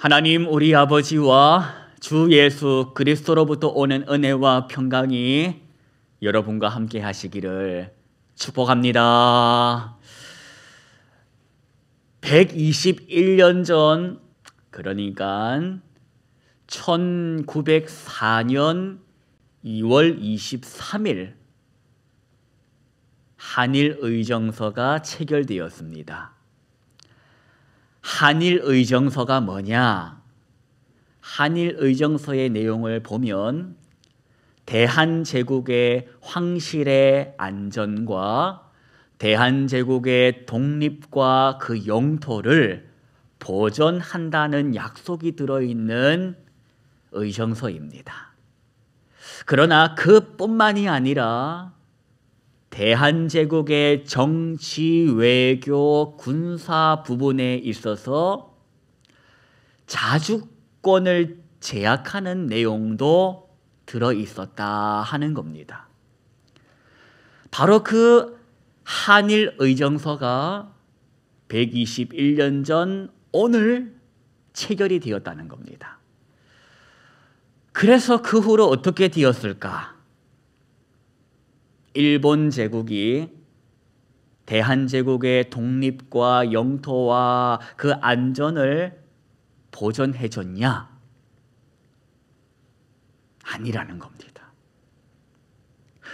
하나님 우리 아버지와 주 예수 그리스도로부터 오는 은혜와 평강이 여러분과 함께 하시기를 축복합니다. 121년 전, 그러니까 1904년 2월 23일 한일의정서가 체결되었습니다. 한일의정서가 뭐냐? 한일의정서의 내용을 보면 대한제국의 황실의 안전과 대한제국의 독립과 그 영토를 보존한다는 약속이 들어있는 의정서입니다. 그러나 그뿐만이 아니라 대한제국의 정치, 외교, 군사 부분에 있어서 자주권을 제약하는 내용도 들어있었다 하는 겁니다. 바로 그 한일의정서가 121년 전 오늘 체결이 되었다는 겁니다. 그래서 그 후로 어떻게 되었을까? 일본 제국이 대한제국의 독립과 영토와 그 안전을 보존해 줬냐? 아니라는 겁니다.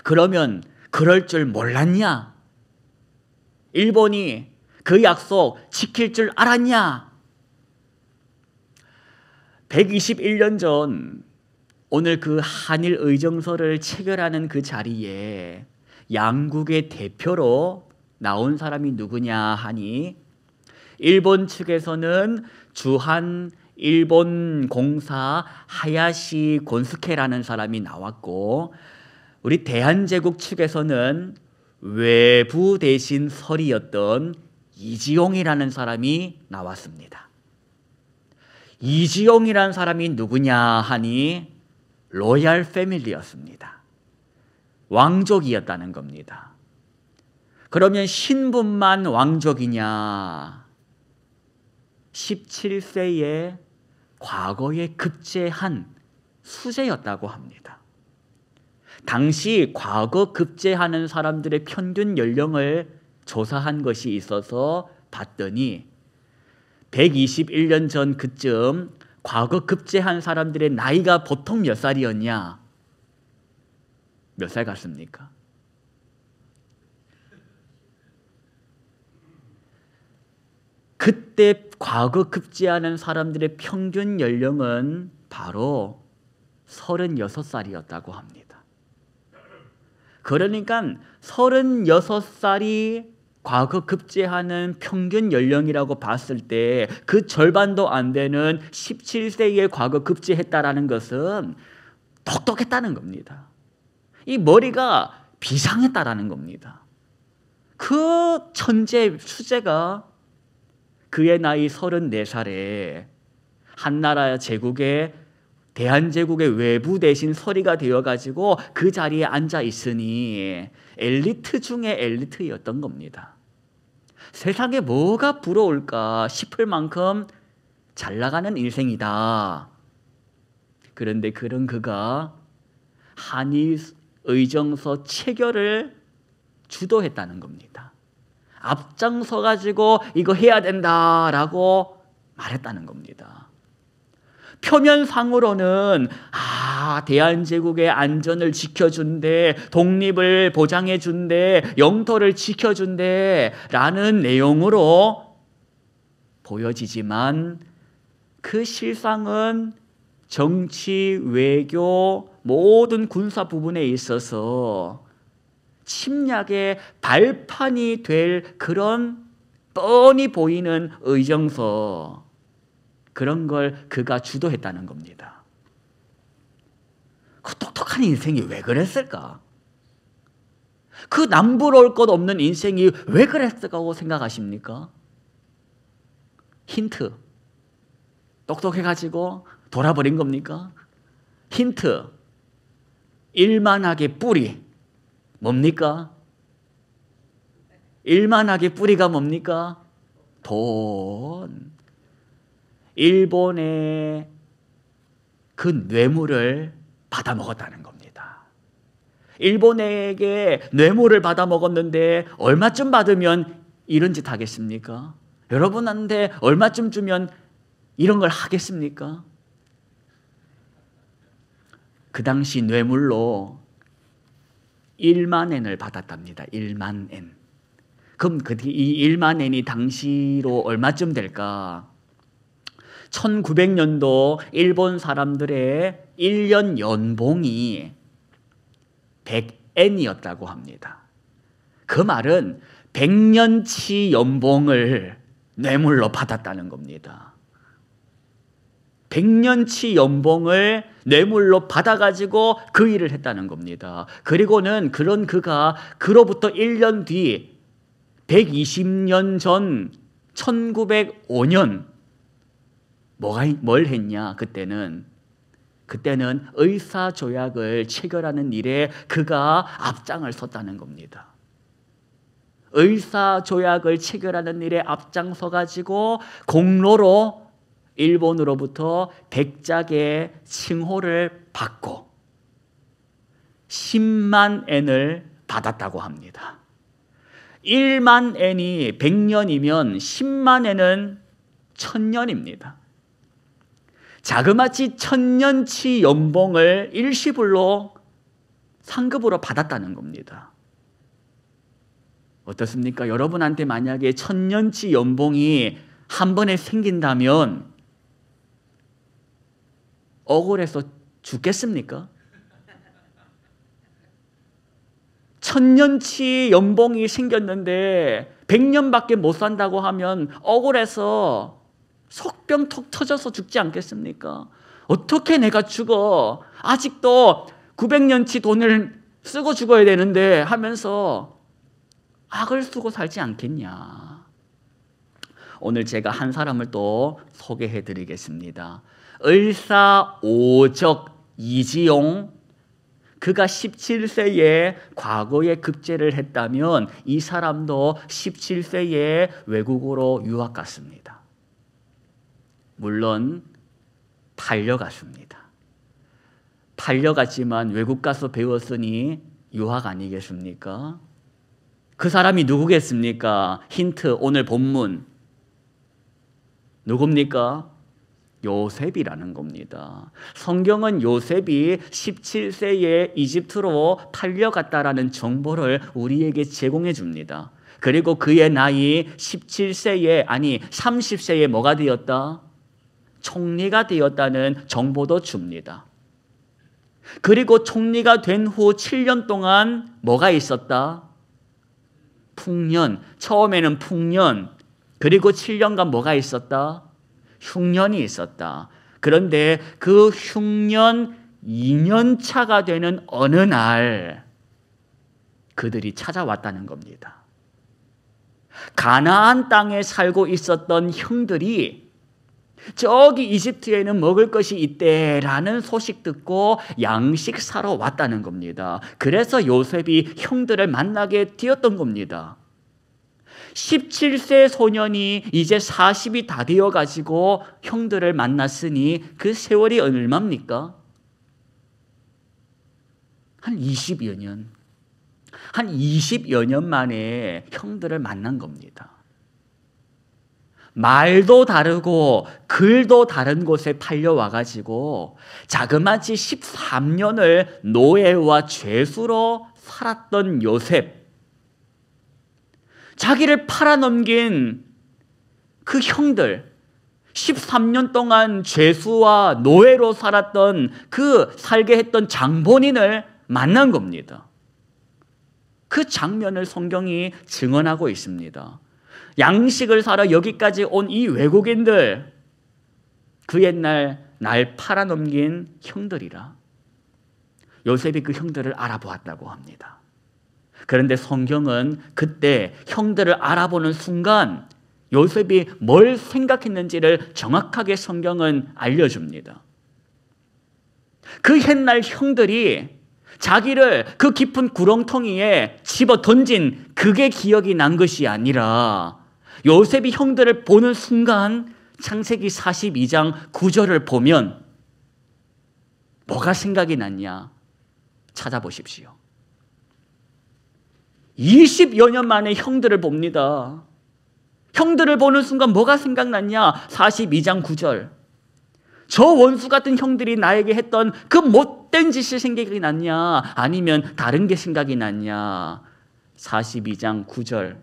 그러면 그럴 줄 몰랐냐? 일본이 그 약속 지킬 줄 알았냐? 121년 전 오늘 그 한일의정서를 체결하는 그 자리에 양국의 대표로 나온 사람이 누구냐 하니 일본 측에서는 주한 일본 공사 하야시 곤스케라는 사람이 나왔고, 우리 대한제국 측에서는 외부 대신 설이었던 이지용이라는 사람이 나왔습니다. 이지용이라는 사람이 누구냐 하니 로얄 패밀리였습니다. 왕족이었다는 겁니다. 그러면 신분만 왕족이냐? 17세에 과거에 급제한 수제였다고 합니다. 당시 과거 급제하는 사람들의 평균 연령을 조사한 것이 있어서 봤더니 121년 전 그쯤 과거 급제한 사람들의 나이가 보통 몇 살이었냐? 몇 살 같습니까? 그때 과거 급제하는 사람들의 평균 연령은 바로 36살이었다고 합니다. 그러니까 36살이 과거 급제하는 평균 연령이라고 봤을 때 그 절반도 안 되는 17세에 과거 급제했다라는 것은 똑똑했다는 겁니다. 이 머리가 비상했다라는 겁니다. 그 천재 수재가 그의 나이 34살에 한나라 제국의 대한제국의 외부 대신 서리가 되어가지고 그 자리에 앉아 있으니 엘리트 중에 엘리트였던 겁니다. 세상에 뭐가 부러울까 싶을 만큼 잘 나가는 인생이다. 그런데 그런 그가 한일의정서 체결을 주도했다는 겁니다. 앞장서 가지고 이거 해야 된다라고 말했다는 겁니다. 표면상으로는 대한제국의 안전을 지켜준대, 독립을 보장해준대, 영토를 지켜준대 라는 내용으로 보여지지만 그 실상은 정치, 외교, 모든 군사 부분에 있어서 침략의 발판이 될 그런 뻔히 보이는 의정서, 그런 걸 그가 주도했다는 겁니다. 그 똑똑한 인생이 왜 그랬을까? 그 남부러울 것 없는 인생이 왜 그랬을까고 생각하십니까? 힌트. 똑똑해가지고 돌아버린 겁니까? 힌트. 일만하게 뿌리. 뭡니까? 일만하게 뿌리가 뭡니까? 돈. 일본의 그 뇌물을 받아먹었다는 겁니다. 일본에게 뇌물을 받아먹었는데 얼마쯤 받으면 이런 짓 하겠습니까? 여러분한테 얼마쯤 주면 이런 걸 하겠습니까? 그 당시 뇌물로 1만 엔을 받았답니다. 1만 엔. 그럼 이 1만 엔이 당시로 얼마쯤 될까? 1900년도 일본 사람들의 1년 연봉이 100엔이었다고 합니다. 그 말은 100년치 연봉을 뇌물로 받았다는 겁니다. 100년치 연봉을 뇌물로 받아가지고 그 일을 했다는 겁니다. 그리고는 그가 그로부터 1년 뒤 120년 전 1905년 뭘 했냐? 그때는 의사조약을 체결하는 일에 그가 앞장을 섰다는 겁니다. 의사조약을 체결하는 일에 앞장서 가지고 공로로 일본으로부터 백작의 칭호를 받고 10만 엔을 받았다고 합니다. 1만 엔이 100년이면 10만 엔은 1000년입니다. 자그마치 1000년치 연봉을 일시불로 상급으로 받았다는 겁니다. 어떻습니까? 여러분한테 만약에 1000년치 연봉이 한 번에 생긴다면 억울해서 죽겠습니까? 1000년치 연봉이 생겼는데 100년밖에 못 산다고 하면 억울해서 속병 톡 터져서 죽지 않겠습니까? 어떻게 내가 죽어? 아직도 900년치 돈을 쓰고 죽어야 되는데 하면서 악을 쓰고 살지 않겠냐? 오늘 제가 한 사람을 또 소개해 드리겠습니다. 을사오적 이지용. 그가 17세에 과거에 급제를 했다면 이 사람도 17세에 외국으로 유학 갔습니다. 물론 팔려갔습니다. 팔려갔지만 외국 가서 배웠으니 유학 아니겠습니까? 그 사람이 누구겠습니까? 힌트, 오늘 본문 누굽니까? 요셉이라는 겁니다. 성경은 요셉이 17세에 이집트로 팔려갔다라는 정보를 우리에게 제공해 줍니다. 그리고 그의 나이 30세에 뭐가 되었다? 총리가 되었다는 정보도 줍니다. 그리고 총리가 된 후 7년 동안 뭐가 있었다? 풍년. 처음에는 풍년. 그리고 7년간 뭐가 있었다? 흉년이 있었다. 그런데 그 흉년 2년 차가 되는 어느 날 그들이 찾아왔다는 겁니다. 가나안 땅에 살고 있었던 형들이 저기 이집트에는 먹을 것이 있대라는 소식 듣고 양식 사러 왔다는 겁니다. 그래서 요셉이 형들을 만나게 되었던 겁니다. 17세 소년이 이제 40이 다 되어가지고 형들을 만났으니 그 세월이 얼마입니까? 한 20여 년. 한 20여 년 만에 형들을 만난 겁니다. 말도 다르고 글도 다른 곳에 팔려와가지고 자그마치 13년을 노예와 죄수로 살았던 요셉. 자기를 팔아넘긴 그 형들, 13년 동안 죄수와 노예로 살았던 그 살게 했던 장본인을 만난 겁니다. 그 장면을 성경이 증언하고 있습니다. 양식을 사러 여기까지 온 이 외국인들, 그 옛날 날 팔아넘긴 형들이라. 요셉이 그 형들을 알아보았다고 합니다. 그런데 성경은 그때 형들을 알아보는 순간 요셉이 뭘 생각했는지를 정확하게 성경은 알려줍니다. 그 옛날 형들이 자기를 그 깊은 구렁텅이에 집어 던진 그게 기억이 난 것이 아니라 요셉이 형들을 보는 순간 창세기 42장 9절을 보면 뭐가 생각이 났냐? 찾아보십시오. 20여 년 만에 형들을 봅니다. 형들을 보는 순간 뭐가 생각났냐? 42장 9절. 저 원수 같은 형들이 나에게 했던 그 못된 짓이 생각이 났냐? 아니면 다른 게 생각이 났냐? 42장 9절.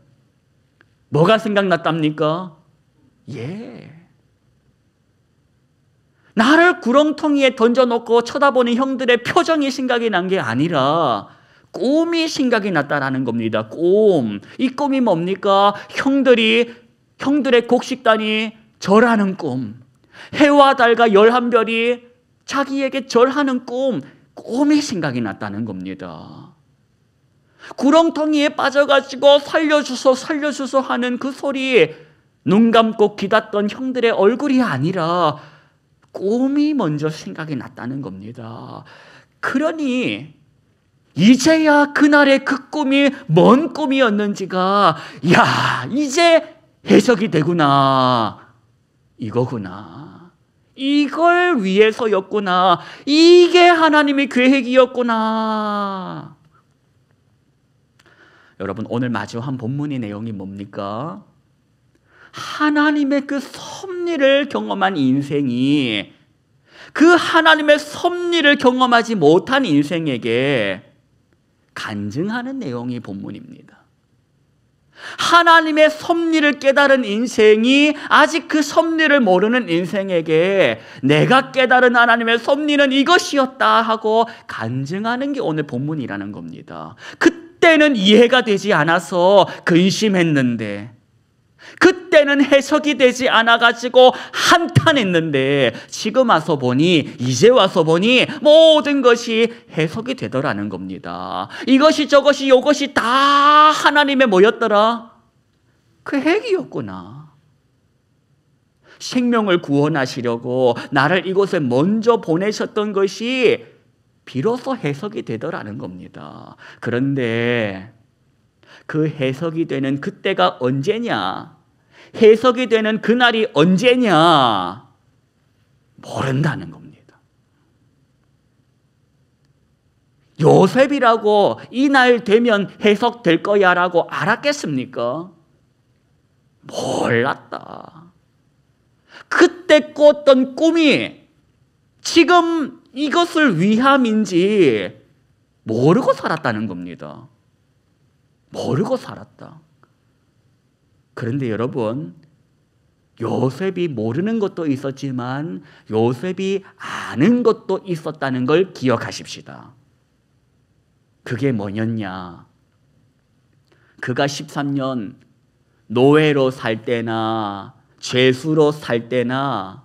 뭐가 생각났답니까? 나를 구렁텅이에 던져놓고 쳐다보는 형들의 표정이 생각이 난 게 아니라 꿈이 생각이 났다라는 겁니다. 꿈. 이 꿈이 뭡니까? 형들의 곡식단이 절하는 꿈. 해와 달과 11별이 자기에게 절하는 꿈이 생각이 났다는 겁니다. 구렁텅이에 빠져가지고 살려주소 하는 그 소리, 눈 감고 기다던 형들의 얼굴이 아니라 꿈이 먼저 생각이 났다는 겁니다. 그러니 이제야 그날의 그 꿈이 뭔 꿈이었는지가 이제 해석이 되구나. 이거구나. 이걸 위해서였구나. 이게 하나님의 계획이었구나. 여러분, 오늘 마주한 본문의 내용이 뭡니까? 하나님의 그 섭리를 경험한 인생이 그 하나님의 섭리를 경험하지 못한 인생에게 간증하는 내용이 본문입니다. 하나님의 섭리를 깨달은 인생이 아직 그 섭리를 모르는 인생에게 내가 깨달은 하나님의 섭리는 이것이었다 하고 간증하는 게 오늘 본문이라는 겁니다. 그때는 이해가 되지 않아서 근심했는데, 그때는 해석이 되지 않아가지고 한탄했는데, 지금 와서 보니, 이제 와서 보니 모든 것이 해석이 되더라는 겁니다. 이것이 저것이 요것이 다 하나님의 뭐였더라? 계획이었구나. 생명을 구원하시려고 나를 이곳에 먼저 보내셨던 것이 비로소 해석이 되더라는 겁니다. 그런데 그 해석이 되는 그때가 언제냐? 해석이 되는 그날이 언제냐? 모른다는 겁니다. 요셉이라고 이 날 되면 해석될 거야 라고 알았겠습니까? 몰랐다. 그때 꿨던 꿈이 지금 이것을 위함인지 모르고 살았다는 겁니다. 모르고 살았다. 그런데 여러분, 요셉이 모르는 것도 있었지만 요셉이 아는 것도 있었다는 걸 기억하십시다. 그게 뭐였냐? 그가 13년 노예로 살 때나 죄수로 살 때나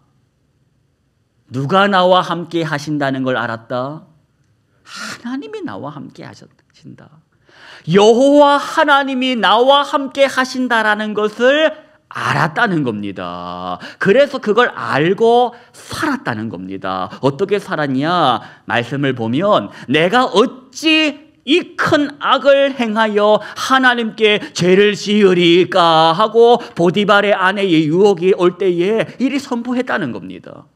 누가 나와 함께 하신다는 걸 알았다? 하나님이 나와 함께 하신다. 여호와 하나님이 나와 함께 하신다라는 것을 알았다는 겁니다. 그래서 그걸 알고 살았다는 겁니다. 어떻게 살았냐? 말씀을 보면 내가 어찌 이 큰 악을 행하여 하나님께 죄를 지으리까 하고 보디발의 아내의 유혹이 올 때에 이리 선포했다는 겁니다.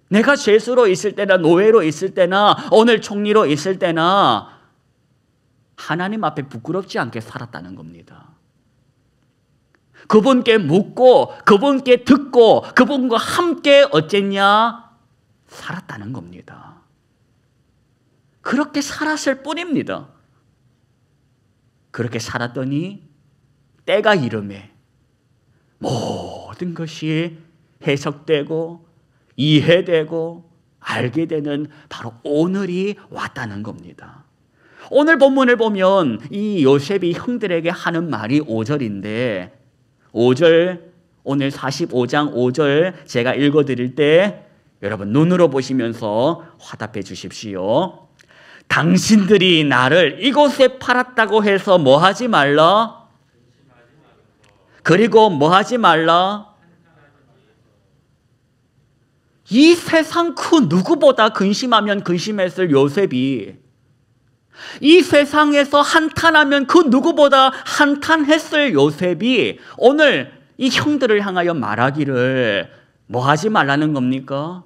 내가 죄수로 있을 때나 노예로 있을 때나 오늘 총리로 있을 때나 하나님 앞에 부끄럽지 않게 살았다는 겁니다. 그분께 묻고 그분께 듣고 그분과 함께 어쨌냐? 살았다는 겁니다. 그렇게 살았을 뿐입니다. 그렇게 살았더니 때가 이름에 모든 것이 해석되고 이해되고 알게 되는 바로 오늘이 왔다는 겁니다. 오늘 본문을 보면 이 요셉이 형들에게 하는 말이 5절인데 5절, 오늘 45장 5절 제가 읽어드릴 때 여러분 눈으로 보시면서 화답해 주십시오. 당신들이 나를 이곳에 팔았다고 해서 뭐 하지 말라? 그리고 뭐 하지 말라? 이 세상 그 누구보다 근심하면 근심했을 요셉이, 이 세상에서 한탄하면 그 누구보다 한탄했을 요셉이 오늘 이 형들을 향하여 말하기를 뭐 하지 말라는 겁니까?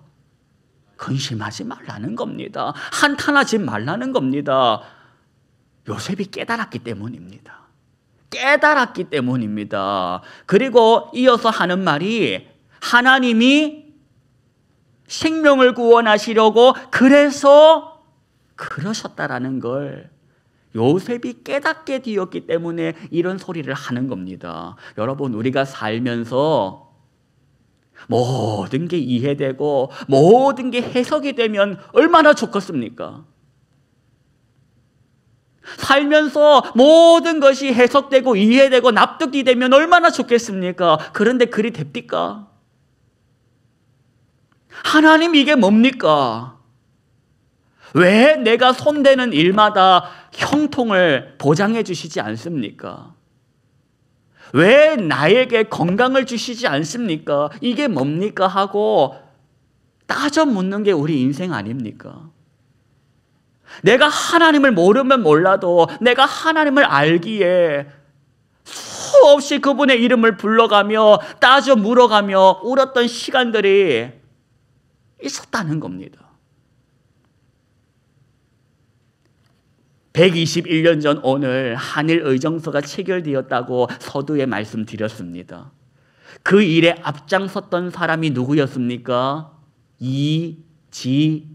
근심하지 말라는 겁니다. 한탄하지 말라는 겁니다. 요셉이 깨달았기 때문입니다. 깨달았기 때문입니다. 그리고 이어서 하는 말이 하나님이 생명을 구원하시려고 그래서 그러셨다라는 걸 요셉이 깨닫게 되었기 때문에 이런 소리를 하는 겁니다. 여러분, 우리가 살면서 모든 게 이해되고 모든 게 해석이 되면 얼마나 좋겠습니까? 살면서 모든 것이 해석되고 이해되고 납득이 되면 얼마나 좋겠습니까? 그런데 그리 됩니까? 하나님, 이게 뭡니까? 왜 내가 손대는 일마다 형통을 보장해 주시지 않습니까? 왜 나에게 건강을 주시지 않습니까? 이게 뭡니까? 하고 따져 묻는 게 우리 인생 아닙니까? 내가 하나님을 모르면 몰라도 내가 하나님을 알기에 수없이 그분의 이름을 불러가며 따져 물어가며 울었던 시간들이 있었다는 겁니다. 121년 전 오늘 한일의정서가 체결되었다고 서두에 말씀드렸습니다. 그 일에 앞장섰던 사람이 누구였습니까? 이지용.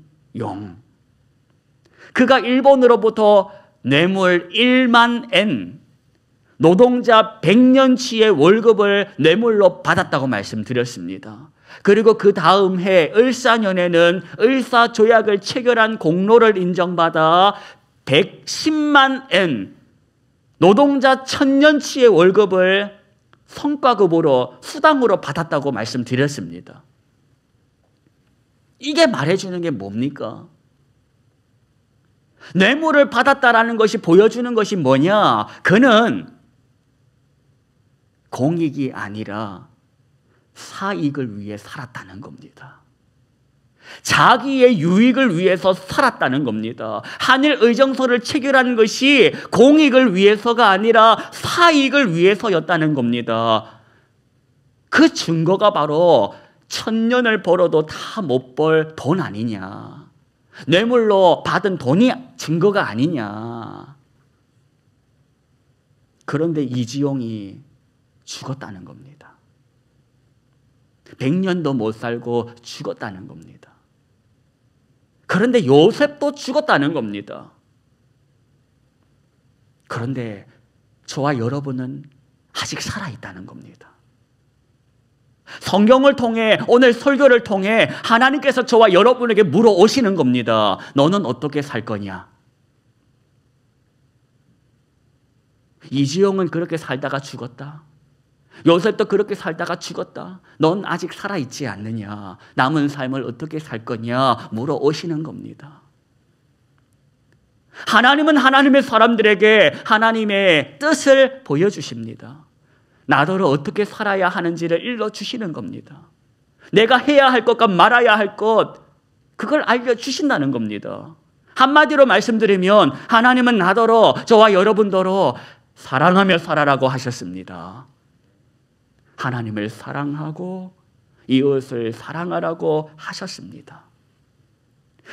그가 일본으로부터 뇌물 1만 엔, 노동자 100년치의 월급을 뇌물로 받았다고 말씀드렸습니다. 그리고 그 다음 해 을사년에는 을사조약을 체결한 공로를 인정받아 110만 엔, 노동자 1000년치의 월급을 성과급으로 수당으로 받았다고 말씀드렸습니다. 이게 말해주는 게 뭡니까? 뇌물을 받았다라는 것이 보여주는 것이 뭐냐? 그는 공익이 아니라 사익을 위해 살았다는 겁니다. 자기의 유익을 위해서 살았다는 겁니다. 한일의정서를 체결한 것이 공익을 위해서가 아니라 사익을 위해서였다는 겁니다. 그 증거가 바로 1000년을 벌어도 다 못 벌 돈 아니냐. 뇌물로 받은 돈이 증거가 아니냐. 그런데 이지용이 죽었다는 겁니다. 100년도 못 살고 죽었다는 겁니다. 그런데 요셉도 죽었다는 겁니다. 그런데 저와 여러분은 아직 살아있다는 겁니다. 성경을 통해, 오늘 설교를 통해 하나님께서 저와 여러분에게 물어오시는 겁니다. 너는 어떻게 살 거냐? 이지용은 그렇게 살다가 죽었다. 요셉도 그렇게 살다가 죽었다. 넌 아직 살아있지 않느냐? 남은 삶을 어떻게 살 거냐? 물어오시는 겁니다. 하나님은 하나님의 사람들에게 하나님의 뜻을 보여주십니다. 나더러 어떻게 살아야 하는지를 일러주시는 겁니다. 내가 해야 할 것과 말아야 할 것, 그걸 알려주신다는 겁니다. 한마디로 말씀드리면 하나님은 나더러, 저와 여러분더러 사랑하며 살아라고 하셨습니다. 하나님을 사랑하고 이웃을 사랑하라고 하셨습니다.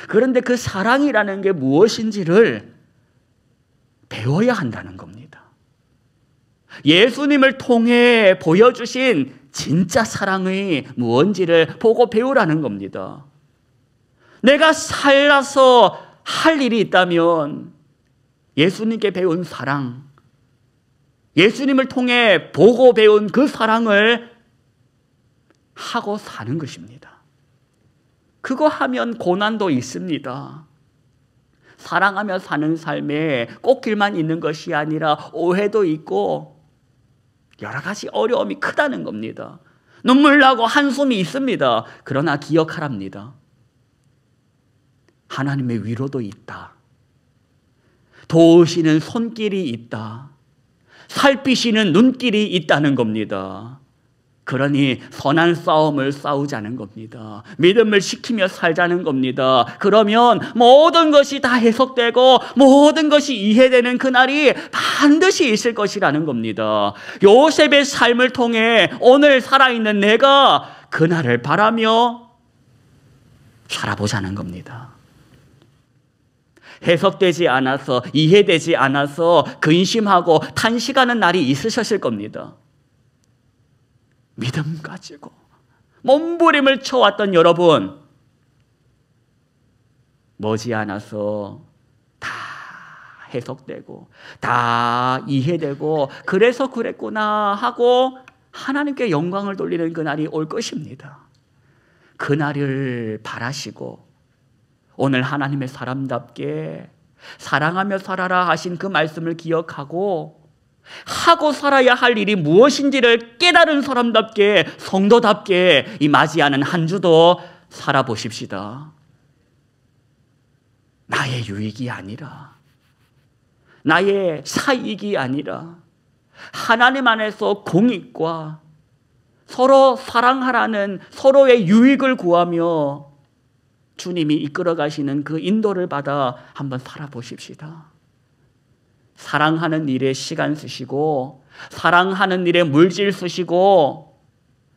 그런데 그 사랑이라는 게 무엇인지를 배워야 한다는 겁니다. 예수님을 통해 보여주신 진짜 사랑이 무엇인지를 보고 배우라는 겁니다. 내가 살아서 할 일이 있다면 예수님께 배운 사랑, 예수님을 통해 보고 배운 그 사랑을 하고 사는 것입니다. 그거 하면 고난도 있습니다. 사랑하며 사는 삶에 꽃길만 있는 것이 아니라 오해도 있고 여러 가지 어려움이 크다는 겁니다. 눈물 나고 한숨이 있습니다. 그러나 기억하랍니다. 하나님의 위로도 있다. 도우시는 손길이 있다. 살피시는 눈길이 있다는 겁니다. 그러니 선한 싸움을 싸우자는 겁니다. 믿음을 지키며 살자는 겁니다. 그러면 모든 것이 다 해석되고 모든 것이 이해되는 그날이 반드시 있을 것이라는 겁니다. 요셉의 삶을 통해 오늘 살아있는 내가 그날을 바라며 살아보자는 겁니다. 해석되지 않아서, 이해되지 않아서 근심하고 탄식하는 날이 있으셨을 겁니다. 믿음 가지고 몸부림을 쳐왔던 여러분, 머지않아서 다 해석되고 다 이해되고 그래서 그랬구나 하고 하나님께 영광을 돌리는 그날이 올 것입니다. 그날을 바라시고 오늘 하나님의 사람답게 사랑하며 살아라 하신 그 말씀을 기억하고 하고 살아야 할 일이 무엇인지를 깨달은 사람답게, 성도답게 이 맞이하는 한 주도 살아보십시다. 나의 유익이 아니라, 나의 사익이 아니라 하나님 안에서 공익과 서로 사랑하라는 서로의 유익을 구하며 주님이 이끌어 가시는 그 인도를 받아 한번 살아보십시다. 사랑하는 일에 시간 쓰시고, 사랑하는 일에 물질 쓰시고,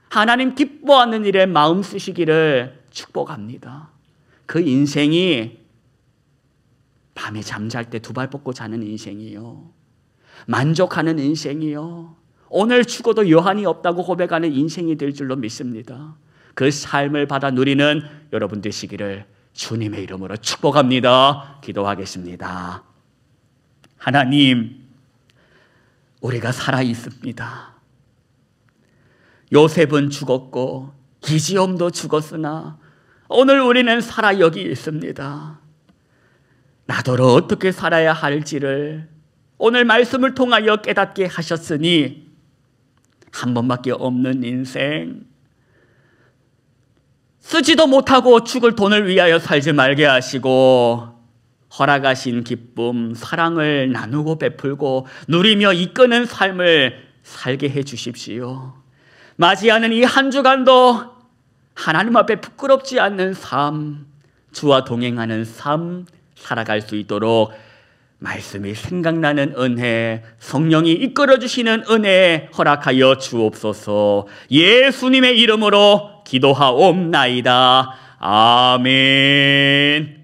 하나님 기뻐하는 일에 마음 쓰시기를 축복합니다. 그 인생이 밤에 잠잘 때 두 발 뻗고 자는 인생이요, 만족하는 인생이요, 오늘 죽어도 여한이 없다고 고백하는 인생이 될 줄로 믿습니다. 그 삶을 받아 누리는 여러분 되시기를 주님의 이름으로 축복합니다. 기도하겠습니다. 하나님, 우리가 살아 있습니다. 요셉은 죽었고 기지엄도 죽었으나 오늘 우리는 살아 여기 있습니다. 나더러 어떻게 살아야 할지를 오늘 말씀을 통하여 깨닫게 하셨으니 한 번밖에 없는 인생, 쓰지도 못하고 죽을 돈을 위하여 살지 말게 하시고 허락하신 기쁨, 사랑을 나누고 베풀고 누리며 이끄는 삶을 살게 해 주십시오. 맞이하는 이 한 주간도 하나님 앞에 부끄럽지 않는 삶, 주와 동행하는 삶 살아갈 수 있도록 말씀이 생각나는 은혜, 성령이 이끌어 주시는 은혜 허락하여 주옵소서. 예수님의 이름으로 기도하옵나이다. 아멘.